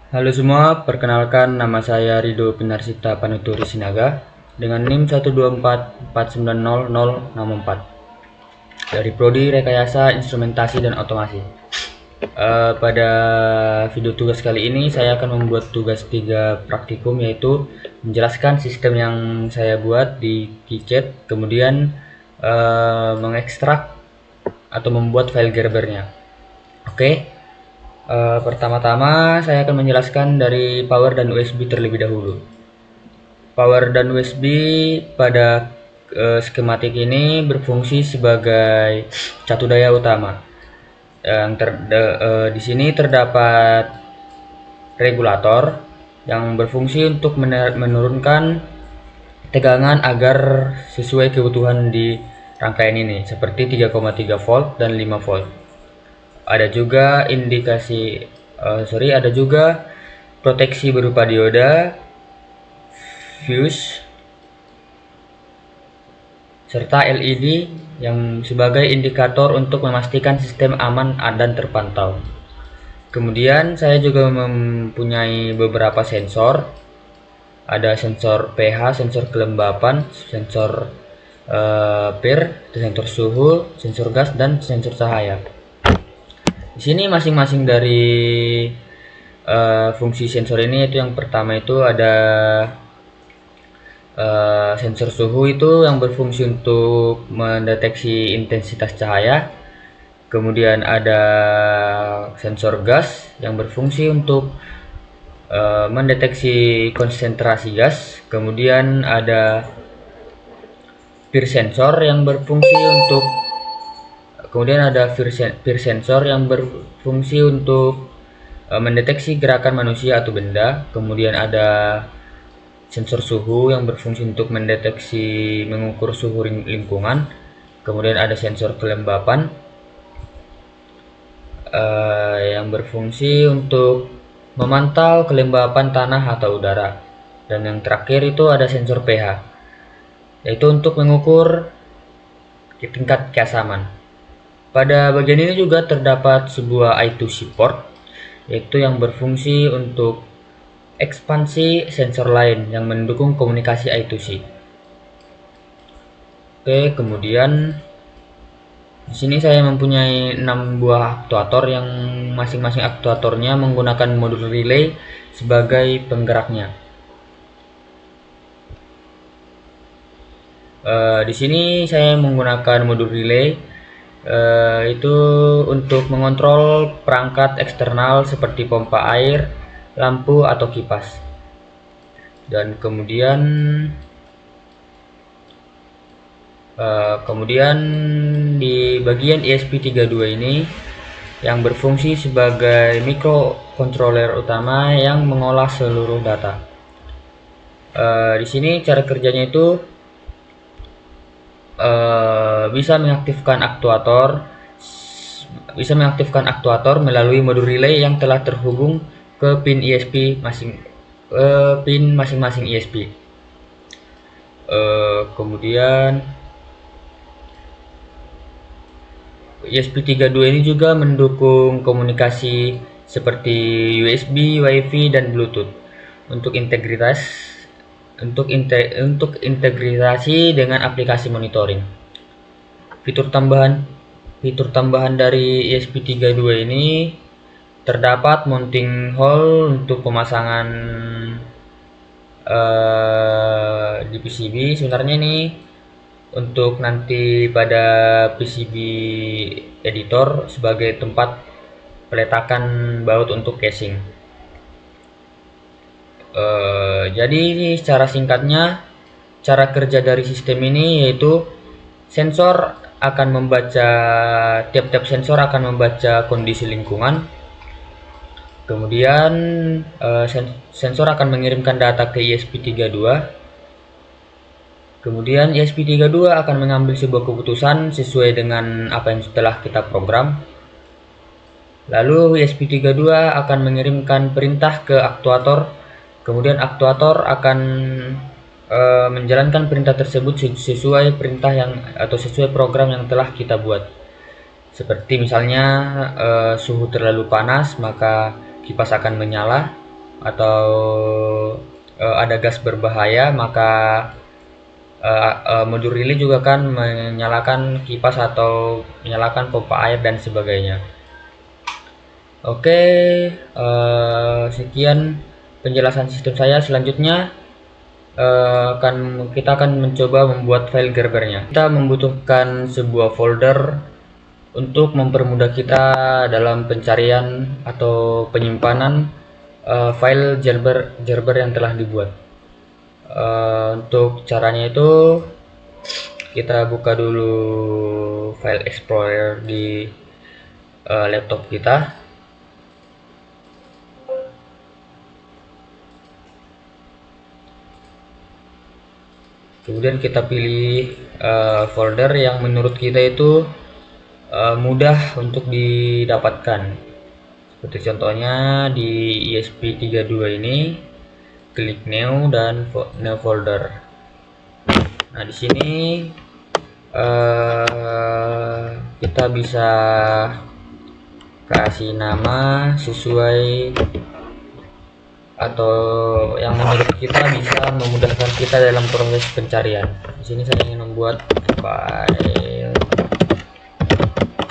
Halo semua, perkenalkan nama saya Rido Pinarsita Panuturi Sinaga dengan NIM 124490064 dari Prodi Rekayasa Instrumentasi dan Otomasi. Pada video tugas kali ini saya akan membuat tugas 3 praktikum, yaitu menjelaskan sistem yang saya buat di KiChat, kemudian mengekstrak atau membuat file Gerbernya. Oke. Pertama-tama saya akan menjelaskan dari power dan USB terlebih dahulu. Power dan USB pada skematik ini berfungsi sebagai catu daya utama. Di sini terdapat regulator yang berfungsi untuk menurunkan tegangan agar sesuai kebutuhan di rangkaian ini, seperti 3,3 volt dan 5 volt. Ada juga ada juga proteksi berupa dioda, fuse, serta LED yang sebagai indikator untuk memastikan sistem aman dan terpantau. Kemudian saya juga mempunyai beberapa sensor. Ada sensor pH, sensor kelembapan, sensor PIR, sensor suhu, sensor gas, dan sensor cahaya. Di sini masing-masing dari fungsi sensor ini, itu yang pertama itu ada sensor suhu itu yang berfungsi untuk mendeteksi intensitas cahaya. Kemudian ada sensor gas yang berfungsi untuk mendeteksi konsentrasi gas. Kemudian ada PIR sensor yang berfungsi untuk mendeteksi gerakan manusia atau benda. Kemudian ada sensor suhu yang berfungsi untuk mengukur suhu lingkungan. Kemudian ada sensor kelembapan yang berfungsi untuk memantau kelembapan tanah atau udara. Dan yang terakhir itu ada sensor pH, yaitu untuk mengukur tingkat keasaman. Pada bagian ini juga terdapat sebuah I2C port, yaitu yang berfungsi untuk ekspansi sensor lain yang mendukung komunikasi I2C. Oke, kemudian di sini saya mempunyai 6 buah aktuator yang masing-masing aktuatornya menggunakan modul relay sebagai penggeraknya. Di sini saya menggunakan modul relay itu untuk mengontrol perangkat eksternal seperti pompa air, lampu, atau kipas. Dan kemudian di bagian ESP32 ini yang berfungsi sebagai microcontroller utama yang mengolah seluruh data. Di sini cara kerjanya itu bisa mengaktifkan aktuator melalui modul relay yang telah terhubung ke pin masing-masing ESP. Kemudian ESP32 ini juga mendukung komunikasi seperti USB, WiFi, dan Bluetooth untuk integrasi dengan aplikasi monitoring. Fitur tambahan dari ESP32 ini terdapat mounting hole untuk pemasangan di PCB. Sebenarnya ini untuk nanti pada PCB editor sebagai tempat peletakan baut untuk casing. Jadi secara singkatnya, cara kerja dari sistem ini yaitu tiap-tiap sensor akan membaca kondisi lingkungan. Kemudian sensor akan mengirimkan data ke ESP32. Kemudian ESP32 akan mengambil sebuah keputusan sesuai dengan apa yang telah kita program. Lalu ESP32 akan mengirimkan perintah ke aktuator. Kemudian aktuator akan menjalankan perintah tersebut sesuai program yang telah kita buat. Seperti misalnya suhu terlalu panas, maka kipas akan menyala. atau ada gas berbahaya, maka modul relay juga akan menyalakan kipas atau menyalakan pompa air dan sebagainya. Oke, sekian penjelasan sistem saya. Selanjutnya kita akan mencoba membuat file Gerbernya. Kita membutuhkan sebuah folder untuk mempermudah kita dalam pencarian atau penyimpanan file Gerber yang telah dibuat. Untuk caranya itu kita buka dulu file explorer di laptop kita. Kemudian kita pilih folder yang menurut kita itu mudah untuk didapatkan. Seperti contohnya di ESP32 ini, klik new dan new folder. Nah, di sini kita bisa kasih nama sesuai atau yang menurut kita bisa memudahkan kita dalam proses pencarian. Di sini saya ingin membuat file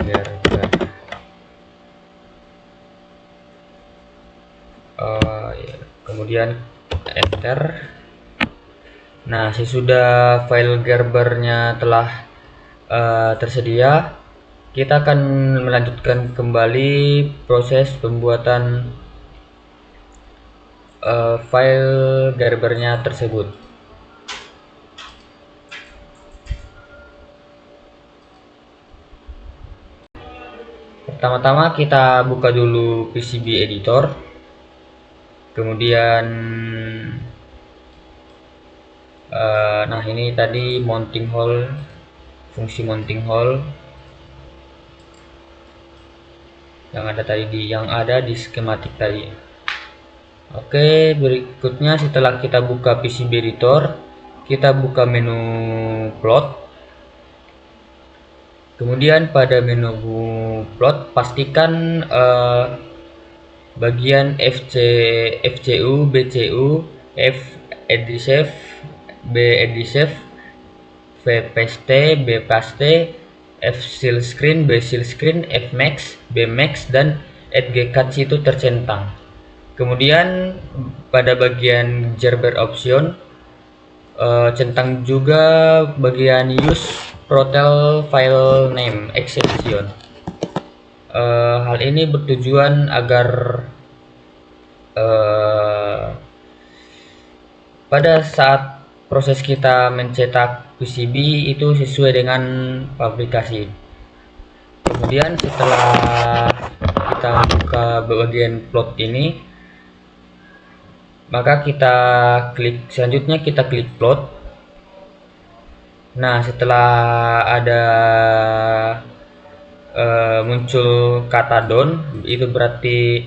Gerber. Kemudian enter. Nah, sesudah file Gerbernya telah tersedia, kita akan melanjutkan kembali proses pembuatan file Gerbernya tersebut. Pertama-tama kita buka dulu PCB editor, kemudian nah ini tadi mounting hole, fungsi mounting hole yang ada di skematik tadi. Oke, berikutnya setelah kita buka PCB editor, kita buka menu plot. Kemudian pada menu plot pastikan bagian FCU, BCU, F adhesive, B adhesive, V paste, B paste, F seal screen, B seal screen, F max, B max, dan edge cut itu tercentang. Kemudian pada bagian Gerber option centang juga bagian use protel file name exception. Hal ini bertujuan agar pada saat proses kita mencetak PCB itu sesuai dengan pabrikasi. Kemudian setelah kita buka bagian plot ini, maka selanjutnya kita klik plot. Nah, setelah ada muncul kata done, itu berarti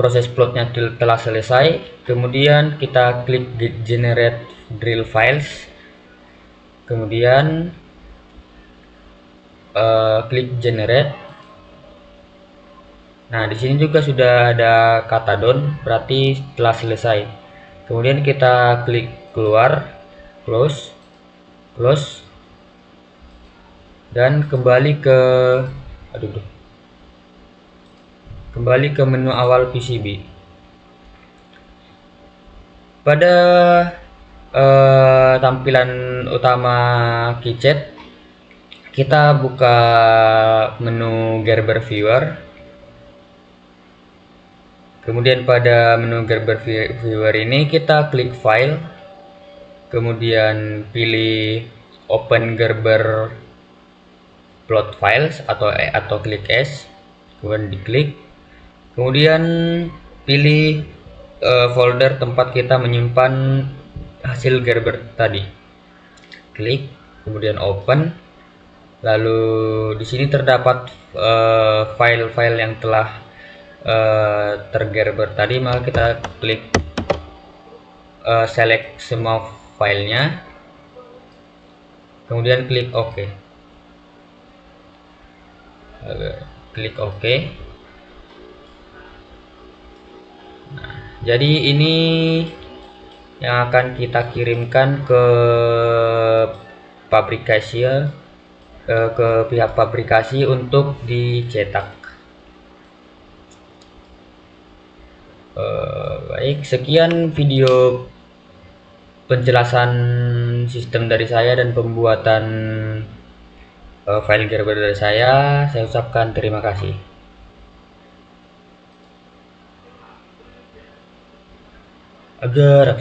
proses plotnya telah selesai. Kemudian kita klik generate drill files, kemudian klik generate. Nah, di sini juga sudah ada kata done, berarti telah selesai. Kemudian kita klik keluar, close, dan kembali ke menu awal PCB. Pada tampilan utama keychat, kita buka menu Gerber Viewer. Kemudian pada menu Gerber Viewer ini kita klik file, kemudian pilih open Gerber plot files atau klik S, kemudian diklik, kemudian pilih folder tempat kita menyimpan hasil Gerber tadi, klik, kemudian open. Lalu di sini terdapat file-file yang telah tergerber tadi, maka kita klik select semua filenya, kemudian klik OK. Klik OK. Nah, Jadi ini yang akan kita kirimkan ke pabrikasi ya, ke pihak pabrikasi untuk dicetak. Baik, sekian video penjelasan sistem dari saya dan pembuatan file Gerber dari saya. Saya ucapkan terima kasih. Agar